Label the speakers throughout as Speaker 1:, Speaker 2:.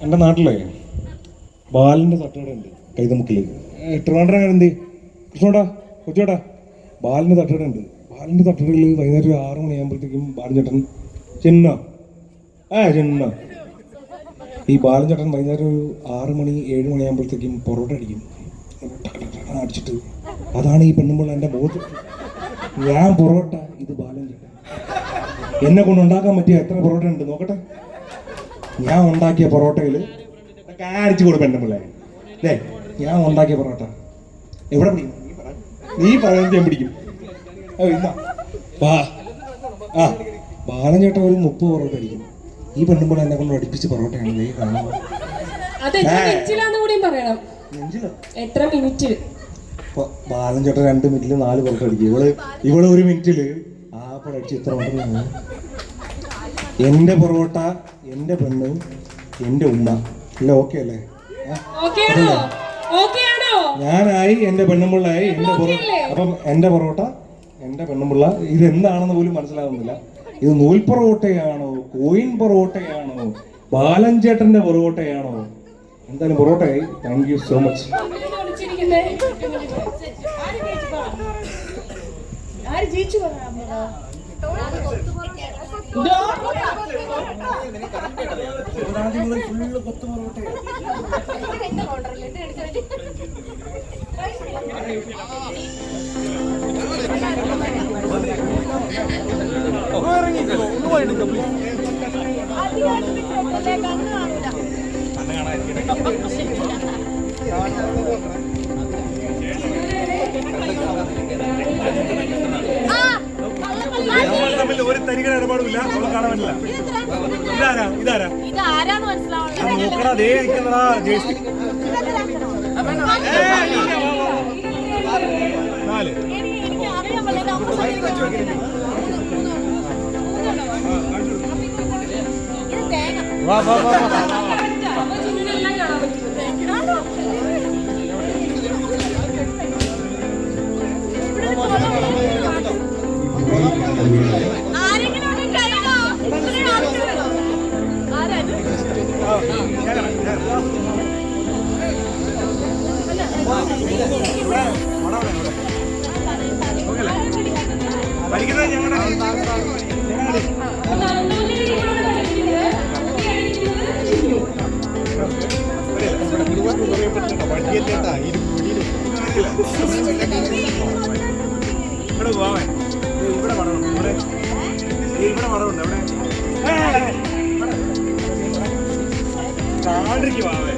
Speaker 1: എൻ്റെ നാട്ടിലെ ബാലിൻ്റെ തട്ടുകടയുണ്ട് കൈതമുക്കിൽ. ട്രിവാൻഡ്രം അങ്ങനെ എന്ത് കൃഷ്ണോടാ കൊച്ചോടാ ബാലിൻ്റെ തട്ടുകടയുണ്ട്. ബാലിൻ്റെ തട്ടുകടയിൽ വൈകുന്നേരം 6 മണിയാകുമ്പോഴത്തേക്കും ബാലൻ ചേട്ടൻ ചെന്ന ഈ ബാലൻ ചേട്ടൻ വൈകുന്നേരം ഒരു 6 മണി 7 മണിയാകുമ്പോഴത്തേക്കും പൊറോട്ട അടിക്കും. അടിച്ചിട്ട് അതാണ് ഈ പെണ്ണുമ്പോൾ എൻ്റെ ബോധം. ഞാൻ പൊറോട്ട, ഇത് ബാലൻ ചേട്ടൻ. എന്നെ കൊണ്ട് ഉണ്ടാക്കാൻ പറ്റിയ എത്ര പൊറോട്ട ഉണ്ട് നോക്കട്ടെ. ഞാൻ ഉണ്ടാക്കിയ പൊറോട്ടയിൽ കാണിച്ചു കൊടു പെണ്ണുമ്പിള്ളേ. ഞാൻ ഉണ്ടാക്കിയ പൊറോട്ട എവിടെ പിടിക്കും? നീ പറയുന്നത് ഞാൻ പിടിക്കും. ബാലൻ ചേട്ടൻ ഒരു 30 പൊറോട്ട അടിക്കും. ഈ പെണ്ണുമ്പോൾ എന്നെ കൊണ്ട് അടുപ്പിച്ച് പൊറോട്ടയാണ് നീ കാണുന്നത്. ബാലൻ ചേട്ടൻ 2 മിനിറ്റിൽ 4 പൊറോട്ട അടിക്കും. ഇവള് 1 മിനിറ്റിൽ ആപ്പടെ അടിച്ച് ഇത്ര ഉണ്ടെന്നാണ്. എന്റെ പൊറോട്ട, എന്റെ പെണ്ണ്, എന്റെ ഉമ്മ എല്ലാം ഓക്കെ അല്ലേ? ഞാനായി, എന്റെ പെണ്ണുമ്പിള്ളായി, എന്റെ അപ്പം എന്റെ പൊറോട്ട, എന്റെ പെണ്ണുമ്പിള്ള. ഇതെന്താണെന്ന് പോലും മനസ്സിലാവുന്നില്ല. ഇത് നൂൽ പൊറോട്ടയാണോ, കോയിൻ പൊറോട്ടയാണോ, ബാലൻ ചേട്ടന്റെ പൊറോട്ടയാണോ? എന്തായാലും പൊറോട്ടയായി. Thank you so much. ഒരു തരികട ഇടപാടുമില്ല. അവളെ കാണാൻ പറ്റില്ല. ഇതാരാ നോക്കടാ, ദേ ഇരിക്കുന്നതാ ജേഴ്സി. 4 വാ വാ വാ. ഇവിടെ മണമുണ്ട്. ഇവിടെ മണമുണ്ട്. അവിടെ കാണ്ടിരിക്ക് വാവേ.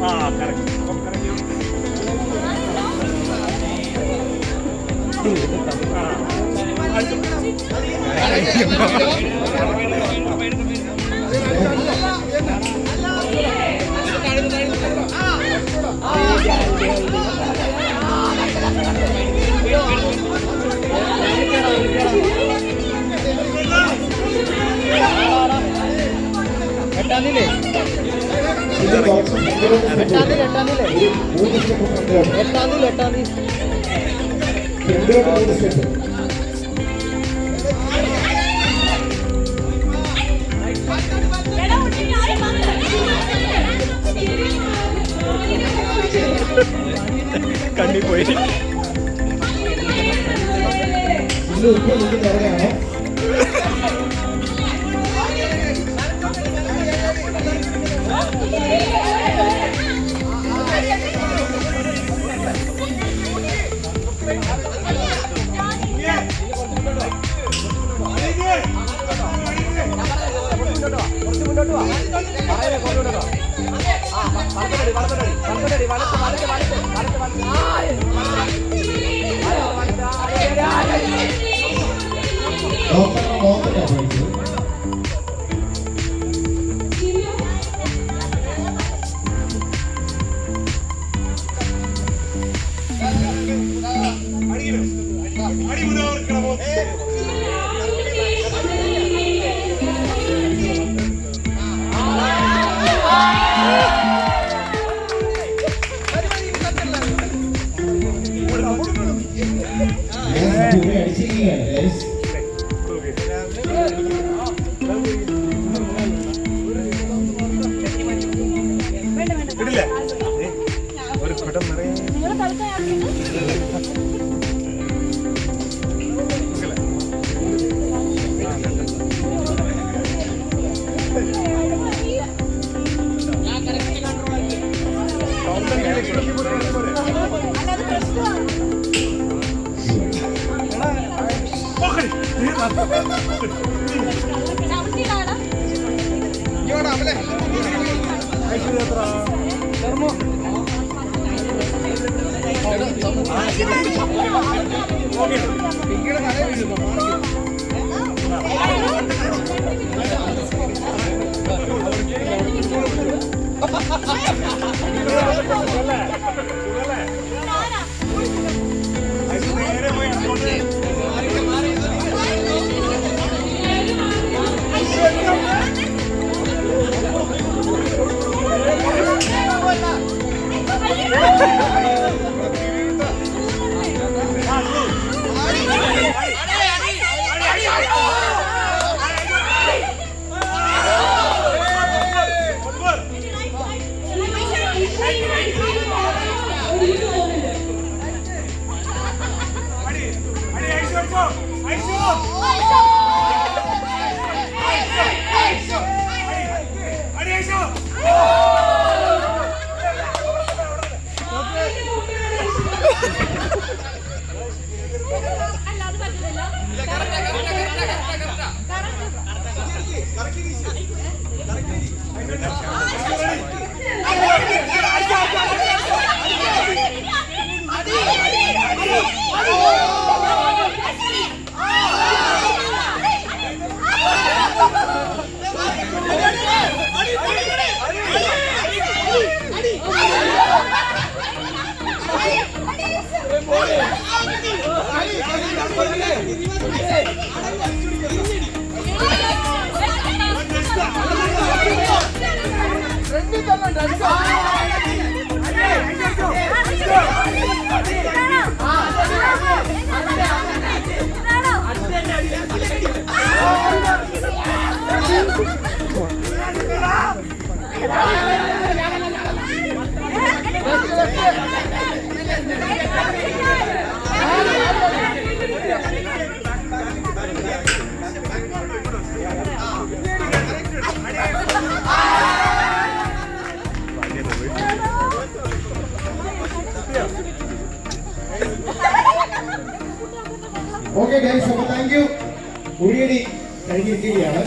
Speaker 1: ആ കറക്റ്റ്.
Speaker 2: കണ്ണി പോയി
Speaker 1: ഓക്കെ ഗൈസ്, അപ്പോൾ താങ്ക് യു. ഉറിയടി കഴിഞ്ഞിരിക്കുകയാണ്.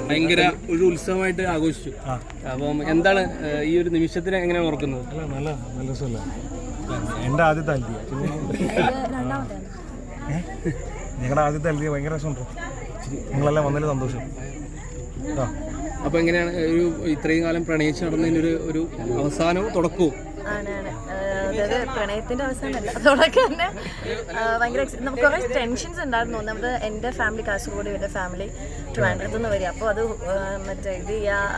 Speaker 3: ഭയങ്കര ഒരു ഉത്സവമായിട്ട് ആഘോഷിച്ചു. അപ്പം എന്താണ് ഈ ഒരു നിമിഷത്തിന് എങ്ങനെയാണ് ഓർക്കുന്നത്?
Speaker 4: നല്ല രസമല്ല. എൻ്റെ ആദ്യത്തെ അല്ലിയ ഞങ്ങളുടെ ആദ്യത്തെ അല്ലിയ ഭയങ്കര രസമുണ്ടോ? നിങ്ങളെല്ലാം വന്നതിൽ സന്തോഷം.
Speaker 3: അപ്പോൾ എങ്ങനെയാണ് ഒരു ഇത്രയും കാലം പ്രണയിച്ച് നടന്നതിനൊരു ഒരു അവസാനവും തുടക്കവും?
Speaker 5: അതായത് പ്രണയത്തിന്റെ അവസാനമല്ല, തുടക്കം തന്നെ ഭയങ്കര നമുക്ക് കുറേ ടെൻഷൻസ് ഉണ്ടായിരുന്നു. ഒന്നാമത് എൻ്റെ ഫാമിലി കാസർഗോഡ്, ഇവരുടെ ഫാമിലി ട്രിവാൻഡ്രത്ത് നിന്ന് വരിക. അപ്പോൾ അത് മറ്റേ ഇത്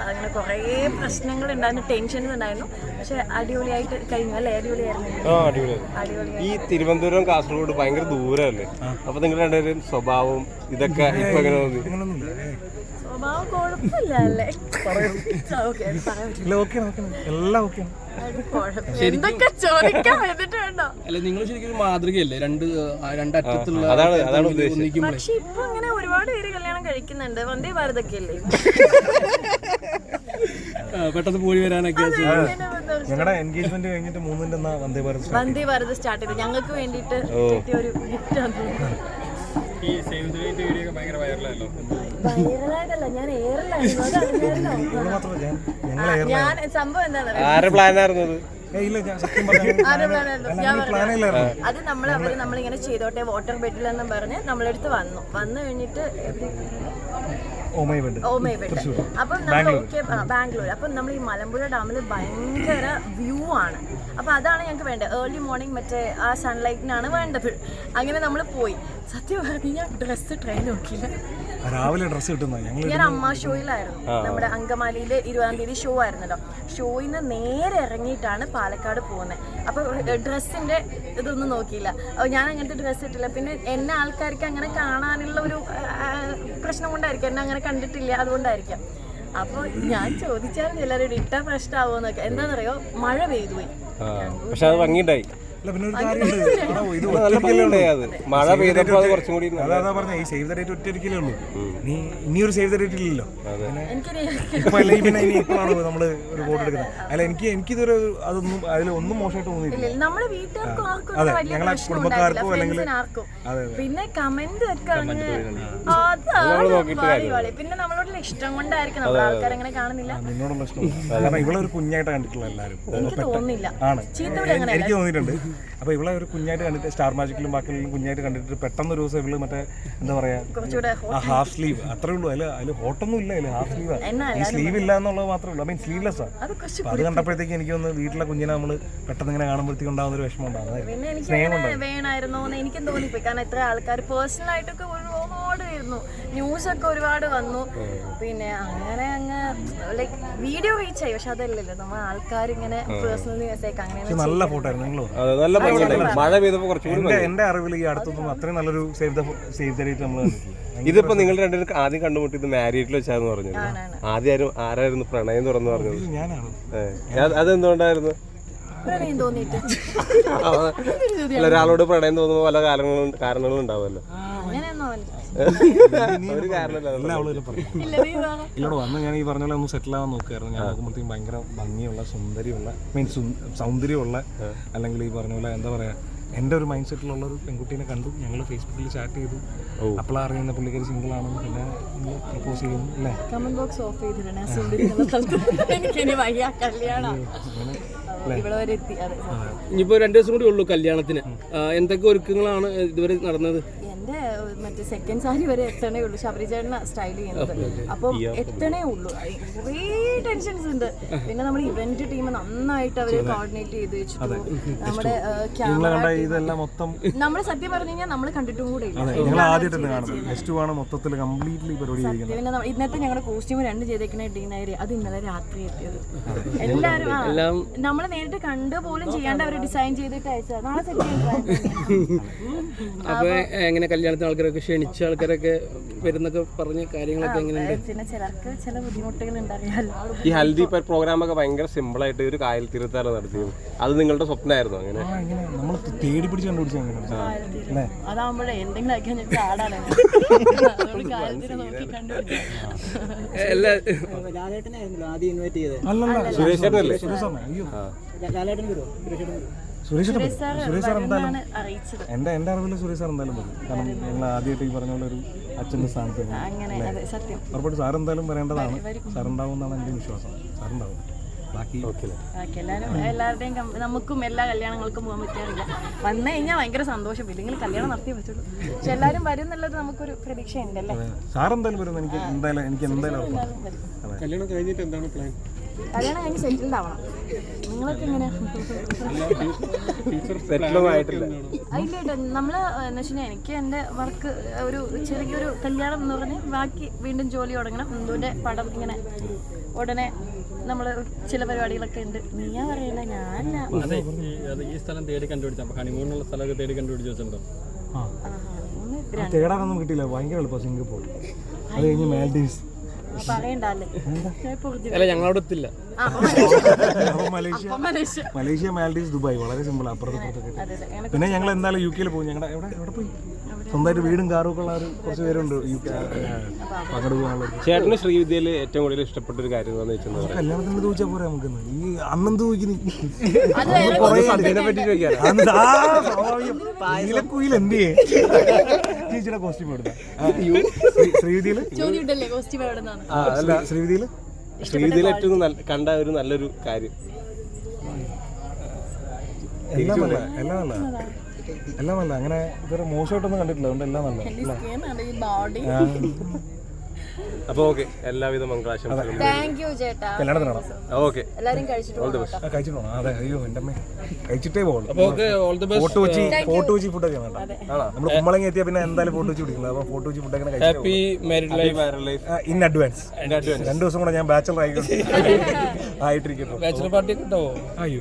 Speaker 5: അങ്ങനെ കുറേ പ്രശ്നങ്ങൾ ഉണ്ടായിരുന്നു, ടെൻഷൻസ് ഉണ്ടായിരുന്നു. പക്ഷെ അടിപൊളിയായിട്ട് കഴിഞ്ഞു അല്ലേ? അടിപൊളിയായി.
Speaker 2: ഈ തിരുവനന്തപുരം കാസർഗോഡ് ഭയങ്കര ദൂരമല്ലേ? അപ്പൊ നിങ്ങൾ രണ്ടുപേരും സ്വഭാവം ഇതൊക്കെ ഇപ്പൊ എങ്ങനെ തോന്നി?
Speaker 5: സ്വഭാവം കുഴപ്പമില്ല അല്ലേ? എന്തൊക്കെ ചോദിക്കാൻ വേണ്ടിട്ട് വേണ്ടോ?
Speaker 3: അല്ല, നിങ്ങൾ ശരിക്കും ഒരു മാതൃകയല്ലേ? രണ്ടറ്റത്തുള്ള
Speaker 5: പക്ഷെ ഇപ്പൊ അങ്ങനെ ഒരുപാട് പേര് കല്യാണം കഴിക്കുന്നുണ്ട്. വന്ദേ ഭാരതൊക്കെ അല്ലേ
Speaker 3: പെട്ടെന്ന് പോയി വരാനൊക്കെ.
Speaker 4: ഞങ്ങളുടെ എൻഗേജ്മെന്റ് കഴിഞ്ഞിട്ട് 3
Speaker 5: വന്ദേ ഭാരത് സ്റ്റാർട്ട് ചെയ്തു. ഞങ്ങൾക്ക് വേണ്ടിയിട്ട് ഒരു ഗിഫ്റ്റ് ആണ്. വൈറലായതല്ല, ഞാൻ എയറിലായിരുന്നു. ഞാൻ സംഭവം എന്താണെന്ന്
Speaker 2: പ്ലാനായിരുന്നത്?
Speaker 5: അത് നമ്മളിങ്ങനെ ചെയ്തോട്ടെ വാട്ടർ ബെഡിലെന്നും പറഞ്ഞ് നമ്മളെടുത്ത് വന്നു കഴിഞ്ഞിട്ട് ഓമൈബെഡ്. അപ്പം നമ്മൾ ബാംഗ്ലൂർ. അപ്പം നമ്മൾ ഈ മലമ്പുഴ ഡാമിൽ ഭയങ്കര വ്യൂ ആണ്. അപ്പം അതാണ് ഞങ്ങൾക്ക് വേണ്ടത്. ഏർലി മോർണിംഗ് മറ്റേ ആ സൺലൈറ്റിനാണ് വേണ്ടത്. അങ്ങനെ നമ്മൾ പോയി. സത്യം പറഞ്ഞാൽ ഞാൻ ഡ്രസ്സ് ട്രൈ നോക്കിയില്ല.
Speaker 4: രാവിലെ ഡ്രസ്സ് കിട്ടുന്ന
Speaker 5: ഞാൻ അമ്മ ഷോയിലായിരുന്നു. നമ്മുടെ അങ്കമാലിയിൽ 20-ാം തീയതി ഷോ ആയിരുന്നല്ലോ. ഷോയിൽ നിന്ന് നേരെ ഇറങ്ങിയിട്ടാണ് പാലക്കാട് പോകുന്നത്. അപ്പോൾ ഡ്രസ്സിൻ്റെ ഇതൊന്നും നോക്കിയില്ല. ഞാൻ അങ്ങനത്തെ ഡ്രസ്സ് ഇട്ടില്ല. പിന്നെ എന്നെ ആൾക്കാർക്ക് അങ്ങനെ കാണാനുള്ള ഒരു പ്രശ്നം കൊണ്ടായിരിക്കും, എന്നെ അങ്ങനെ കണ്ടിട്ടില്ല, അതുകൊണ്ടായിരിക്കാം. അപ്പോൾ ഞാൻ ചോദിച്ചായിരുന്നു എല്ലാവരും ഇട്ട പ്രശ്നമാവുമെന്നൊക്കെ. എന്താണെന്നറിയോ, മഴ പെയ്തു പോയി.
Speaker 2: പക്ഷെ അത് ഭംഗിയുണ്ടായി. മഴ പെയ്തപ്പോ അത് കുറച്ചും കൂടി
Speaker 4: അതാ പറഞ്ഞ ഈ സേവ് ദ ഡേറ്റ് ഒറ്റയിരിക്കലേ ഉള്ളൂ. ഇനിയൊരു സേവ് ദ ഡേറ്റ് ഇല്ലല്ലോ. പിന്നെ ഇനി ഇപ്പോഴാണ് നമ്മള് ഒരു ബോർഡ് എടുക്കുന്നത്. അല്ല എനിക്കിതൊരു അതൊന്നും അതിലൊന്നും മോശമായിട്ട് തോന്നിയിട്ടില്ല. അതെ, ഞങ്ങളെ കുടുംബക്കാർക്കോ അല്ലെങ്കിൽ
Speaker 5: പിന്നെ കമന്റ് ഒക്കെ പിന്നെ നമ്മളോടുള്ള ഇഷ്ടം കൊണ്ടായിരിക്കും നമ്മൾ ആൾക്കാർ അങ്ങനെ കാണുന്നില്ല.
Speaker 4: നിന്നോടുള്ള ഇഷ്ടം കാരണം ഇവളൊരു കുഞ്ഞായിട്ട് കണ്ടിട്ടുള്ള എല്ലാവരും
Speaker 5: എനിക്ക് തോന്നുന്നില്ല.
Speaker 4: ആണ്, എനിക്ക് തോന്നിയിട്ടുണ്ട്. അപ്പോൾ ഇവളെ ഒരു കുഞ്ഞായിട്ട് കണ്ടിട്ട് സ്റ്റാർ മാജിക്കിലും ബാക്കിയുള്ള കുഞ്ഞായിട്ട് കണ്ടിട്ട് പെട്ടെന്ന് ഒരു ദിവസം ഇവള് മറ്റേ എന്താ പറയാ ഹാഫ് സ്ലീവ് അത്രേ ഉള്ളൂ. അതിൽ ഹോട്ടൊന്നും ഇല്ല, അതിൽ ഹാഫ് സ്ലീവ്. ഈ സ്ലീവ് ഇല്ല എന്നുള്ളത് മാത്രമേ ഉള്ളൂ. സ്ലീവ്ലെസ് ആണ്. അപ്പോൾ അത് കണ്ടപ്പോഴത്തേക്ക് എനിക്ക് ഒന്ന് വീട്ടിലെ കുഞ്ഞിനെ നമ്മൾ പെട്ടെന്ന് ഇങ്ങനെ കാണുമ്പോഴത്തേക്ക് ഉണ്ടാകുന്ന ഒരു വിഷമം ഉണ്ടാകുന്നത് സ്നേഹം
Speaker 5: വേണമായിരുന്നോ എന്ന് എനിക്കും തോന്നിപ്പോയി. കാരണം ഇത്ര ആൾക്കാർ പേഴ്സണൽ ആയിട്ടൊക്കെ ഒരുപാട് വരുന്നു, ന്യൂസ് ഒക്കെ ഒരുപാട് വന്നു. പിന്നെ അങ്ങനെ അങ്ങ് ലൈക്ക് വീഡിയോ റീച്ച് ആയി. പക്ഷെ അതല്ലല്ലോ നമ്മൾ ആൾക്കാർ ഇങ്ങനെ പേഴ്സണൽ ന്യൂസൊക്കെ അങ്ങനെ.
Speaker 4: നല്ല ഫോട്ടോ ആയിരുന്നു നിങ്ങൾ.
Speaker 2: മഴ പെയ്തപ്പോ കുറച്ചുകൂടി
Speaker 4: എന്റെ അറിവിൽ ഈ അടുത്തൊന്നും അത്രയും നല്ലൊരു സേവ് ദ ഡേറ്റ് നമ്മൾ കണ്ടിട്ടില്ല.
Speaker 2: ഇതിപ്പോ നിങ്ങൾ രണ്ടുപേരും ആദ്യം കണ്ടുമുട്ടി ഇത് മാരീഡിൽ വെച്ചാന്ന് പറഞ്ഞു. ആദ്യം ആരായിരുന്നു പ്രണയം തുറന്നു പറഞ്ഞത്?
Speaker 4: ഞാനാണ്.
Speaker 2: അതെന്തുകൊണ്ടായിരുന്നു? ഒരാളോട് പ്രണയം തോന്നുമ്പോ പല കാരണങ്ങളും ഉണ്ടാവുമല്ലോ. ഒരു കാരണമില്ല.
Speaker 4: ഇല്ലോട് വന്ന് ഞാൻ ഈ പറഞ്ഞ പോലെ ഒന്ന് സെറ്റിൽ ആവാൻ നോക്കുമായിരുന്നു. ഞാൻ നോക്കുമ്പോഴത്തേക്കും ഭയങ്കര ഭംഗിയുള്ള സൗന്ദര്യമുള്ള അല്ലെങ്കിൽ ഈ പറഞ്ഞ പോലെ എന്താ പറയാ എൻ്റെ ഒരു മൈൻഡ് സെറ്റിലുള്ള ഒരു പെൺകുട്ടീനെ കണ്ടു. ഞങ്ങൾ ഫേസ്ബുക്കിൽ ചാറ്റ് ചെയ്തു. അപ്പോഴാണ് അറിയുന്ന പുള്ളിക്കാരി സിംഗിളാണെന്ന്. പിന്നെ നമ്മൾ പ്രപ്പോസ് ചെയ്യും അല്ലേ.
Speaker 5: കമന്റ് ബോക്സ് ഓഫ് ചെയ്തിട്ടുണ്ട്.
Speaker 3: ഇനിയിപ്പോ 2 ദിവസം കൂടി ഉള്ളൂ കല്യാണത്തിന്. എന്തൊക്കെ ഒരുക്കങ്ങളാണ് ഇതുവരെ നടന്നത്?
Speaker 5: എൻ്റെ മറ്റേ സെക്കൻഡ് സാരി വരെ എത്തണേ ഉള്ളൂ. ശബരിചേട്ടന സ്റ്റൈൽ ചെയ്യുന്നത്. അപ്പം എത്തണേ ഉള്ളൂ. കുറേ ടെൻഷൻസ് ഉണ്ട്. പിന്നെ നമ്മുടെ ഇവന്റ് ടീം നന്നായിട്ട് അവര് കോർഡിനേറ്റ് ചെയ്ത് വെച്ചിട്ടു. നമ്മുടെ നമ്മള് സത്യം പറഞ്ഞു കഴിഞ്ഞാൽ നമ്മൾ കണ്ടിട്ടും കൂടെ ഇല്ല. ഇന്നത്തെ ഞങ്ങളുടെ കോസ്റ്റ്യൂം 2 ചെയ്തേക്കുന്ന ഡീനായി അത് ഇന്നലെ രാത്രി എത്തിയത്. എല്ലാരും നമ്മള് നേരിട്ട് കണ്ടു പോലും ചെയ്യാണ്ട് അവര് ഡിസൈൻ ചെയ്തിട്ട് അയച്ചത്. നാളെ സെറ്റ് ചെയ്യും.
Speaker 3: അപ്പൊ എങ്ങനെ കല്യാണത്തിന് ആൾക്കാരൊക്കെ ക്ഷണിച്ച ആൾക്കാരൊക്കെ വരുന്നൊക്കെ പറഞ്ഞ കാര്യങ്ങളൊക്കെ എങ്ങനെയുണ്ട്?
Speaker 5: പിന്നെ ചിലർക്ക് ചില ബുദ്ധിമുട്ടുകൾ ഉണ്ടാറിയാലോ.
Speaker 2: ഈ ഹൽദി പ്രോഗ്രാം ഒക്കെ ഭയങ്കര സിമ്പിൾ ആയിട്ട് ഒരു കായൽ തീരത്താണ് നടത്തിയത്. അത് നിങ്ങളുടെ സ്വപ്നമായിരുന്നു? അങ്ങനെ
Speaker 5: അതാവുമ്പോഴേ എന്തെങ്കിലും ആക്കി ആടാണ്.
Speaker 4: സുരേഷ് സാർ എന്തായാലും
Speaker 5: എന്നാണ് അറിയിച്ചത്.
Speaker 4: എൻ്റെ അറിവിൽ സുരേഷ് സാർ എന്തായാലും വരും. കാരണം ഞങ്ങൾ ആദ്യമായിട്ട് ഈ പറഞ്ഞ പോലെ ഒരു അച്ഛൻ്റെ സ്ഥാനത്ത് വരും.
Speaker 5: അങ്ങനെ അതെ സത്യം.
Speaker 4: ഉറപ്പായിട്ട് സാർ എന്തായാലും വരേണ്ടതാണ്. സാർ ഉണ്ടാവും എന്നാണ് എൻ്റെ വിശ്വാസം. സാർ ഉണ്ടാവും. ബാക്കി
Speaker 5: ബാക്കി എല്ലാവരുടെയും നമുക്കും എല്ലാ കല്യാണങ്ങൾക്കും പോകാൻ പറ്റാറില്ല. വന്നു കഴിഞ്ഞാൽ ഭയങ്കര സന്തോഷം, ഇല്ലെങ്കിൽ കല്യാണം നടത്തിയേ പറ്റുള്ളൂ. പക്ഷെ എല്ലാവരും വരും എന്നുള്ളത് നമുക്കൊരു പ്രതീക്ഷയുണ്ടല്ലേ.
Speaker 4: സാർ എന്തായാലും വരും. എനിക്ക് എന്തായാലും ഉറപ്പാണ്.
Speaker 3: കല്യാണം കഴിഞ്ഞിട്ട് എന്താണ് പ്ലാൻ?
Speaker 5: കല്യാണം കഴിഞ്ഞ് സെറ്റിൽഡ് ആവണം. നിങ്ങളൊക്കെ എങ്ങനെയാ?
Speaker 2: സെറ്റിലൊന്നും ആയിട്ടില്ല.
Speaker 5: അതില്ല, നമ്മള് എന്ന് വെച്ചാൽ എനിക്ക് എൻ്റെ വർക്ക് ഒരു ചെറിയൊരു കല്യാണം എന്ന് പറഞ്ഞ് ബാക്കി വീണ്ടും ജോലി തുടങ്ങണം. ഹിന്ദുവിൻ്റെ പടം ഇങ്ങനെ ഉടനെ നമ്മൾ ചില പരിപാടികളൊക്കെ ഉണ്ട്. നീയാ പറയണ്ട, ഞാനല്ല.
Speaker 3: ഈ സ്ഥലം തേടി കണ്ടുപിടിച്ചു. ഹണിമൂണിനുള്ള സ്ഥലമൊക്കെ തേടി കണ്ടുപിടിച്ച് വെച്ചിട്ടുണ്ടോ?
Speaker 4: തേടാനൊന്നും കിട്ടിയില്ല. ഭയങ്കര എളുപ്പം. സിംഗപ്പൂർ, അത് കഴിഞ്ഞ് മാൽഡീവ്സ്,
Speaker 5: പറയണ്ടല്ലേ.
Speaker 3: അല്ല ഞങ്ങളവിടെ എത്തില്ല.
Speaker 4: Malaysia, Maldives, Dubai. വളരെ സിമ്പിൾ. അപ്പുറത്തൊക്കെ. പിന്നെ ഞങ്ങൾ എന്തായാലും UK പോകും. ഞങ്ങളുടെ എവിടെ പോയി സ്വന്തമായിട്ട് വീടും കാറും ഒക്കെ ഉള്ള കുറച്ച് പേരുണ്ട് UK പങ്കെടുക്കാനുള്ളത്.
Speaker 2: ചേട്ടന് ശ്രീവിദ്യയിൽ ഏറ്റവും കൂടുതൽ ഇഷ്ടപ്പെട്ട ഒരു കാര്യം എന്താണെന്ന് വെച്ചാൽ
Speaker 4: കല്യാണത്തിന് ചോദിച്ചാൽ പോരാ നമുക്ക്. ഈ അന്നെന്ത് ചോദിക്കുന്നു
Speaker 2: പറ്റി ചോദിക്കാൻ
Speaker 4: നീലക്കുയിൽ എന്ത് ചെയ്യേ ചേച്ചിയുടെ കോസ്റ്റ്യൂം എടുത്ത ശ്രീവിദ്യയില്
Speaker 2: ശ്രീവിദ്യയിൽ ഏറ്റവും കണ്ട ഒരു നല്ലൊരു കാര്യം.
Speaker 4: എല്ലാം നല്ല. അങ്ങനെ ഇതൊരു മോശമായിട്ടൊന്നും കണ്ടിട്ടില്ല. അതുകൊണ്ട് എല്ലാം നല്ല.
Speaker 2: അപ്പൊ ഓക്കെ, എല്ലാവിധ മംഗളാശംസകളും.
Speaker 5: താങ്ക് യു ചേട്ടാ.
Speaker 4: കല്യാണത്തിനാണോ?
Speaker 2: ഓക്കെ,
Speaker 5: എല്ലാരും കഴിച്ചിട്ടുണ്ടോ?
Speaker 4: കഴിച്ചിട്ടോ? അതെ. അയ്യോ എൻ്റെ അമ്മ കഴിച്ചിട്ടേ പോകുള്ളൂ. ഫോർട്ട് കൊച്ചി ഫുഡൊക്കെ കേട്ടോ. നമ്മൾ കുമ്പളങ്ങി എത്തിയാൽ പിന്നെ എന്തായാലും ഫോർട്ട് കൊച്ചി കുടിക്കുന്നത്. അപ്പോൾ ഫോർട്ട് കൊച്ചി ഫുഡൊക്കെ
Speaker 3: happy married life
Speaker 4: in advance. 2 ദിവസം കൂടെ ഞാൻ ബാച്ചലർ ആയിട്ടിരിക്കുന്നു.
Speaker 3: ബാച്ചലർ പാർട്ടി ഒക്കെ ഉണ്ടാവോ?
Speaker 4: അയ്യോ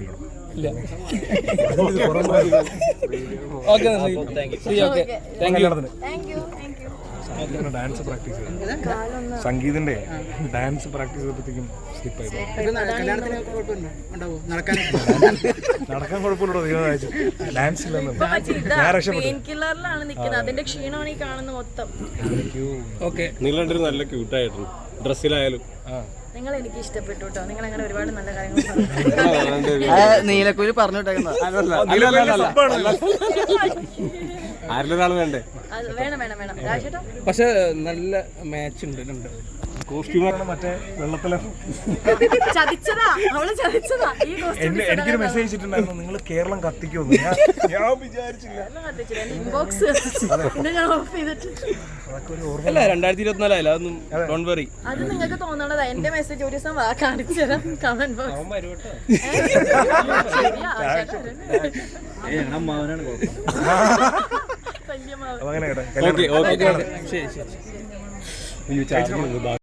Speaker 3: ഇല്ല. Okay, thank you.
Speaker 4: Dance practice ചെയ്തു. സംഗീതിന്റെ ഡാൻസ് പ്രാക്ടീസ് ചെയ്തപ്പോഴത്തേക്കും സ്ലിപ്പായി. നടക്കാൻ കുഴപ്പമില്ലടോ. ഡാൻസ് ഇല്ലെന്ന് ഞാൻ രക്ഷപ്പെട്ടു.
Speaker 5: കില്ലറിലാണ് നിൽക്കുന്നത്. അതിന്റെ ക്ഷീണമാണ് ഈ കാണുന്ന മൊത്തം.
Speaker 3: ഓക്കെ,
Speaker 2: നിങ്ങളുടെ നല്ല ക്യൂട്ടായിട്ടുണ്ട് ഡ്രസ്സിലായാലും.
Speaker 5: നിങ്ങൾ എനിക്ക് ഇഷ്ടപ്പെട്ടു കേട്ടോ. നിങ്ങൾ അങ്ങനെ ഒരുപാട് നല്ല കാര്യങ്ങൾ
Speaker 3: നീലക്കുയിൽ പറഞ്ഞു
Speaker 2: ആരിലൊരാൾ വേണ്ടേ?
Speaker 5: വേണം വേണം വേണം രാജേട്ടാ.
Speaker 3: പക്ഷെ നല്ല മാച്ച് ഉണ്ട്.
Speaker 4: കോസ്റ്റ്യൂമാണ് മറ്റേ വെള്ളത്തിലെ.
Speaker 5: ചതിച്ചതാ, അവള് ചതിച്ചതാ. ഈ
Speaker 4: എനിക്കൊരു മെസ്സേജ് അയച്ചിട്ടുണ്ടായിരുന്നു, നിങ്ങൾ കേരളം കത്തിക്കുമെന്ന്. ഞാൻ വിചാരിച്ചില്ല.
Speaker 5: ഇൻബോക്സ് പിന്നെ ഞാൻ ഓഫ് ചെയ്തിട്ട്.
Speaker 3: അല്ല 2024 ആയില്ല, അതൊന്നും ഡോണ്ട് വറി.
Speaker 5: അത് നിങ്ങൾക്ക് തോന്നണതാ. എന്റെ മെസ്സേജ് ഒരു ദിവസം കാണിച്ചു തരാം കമന്റ് ബോക്സ്.
Speaker 4: അങ്ങനെ
Speaker 3: ശരി ശരി.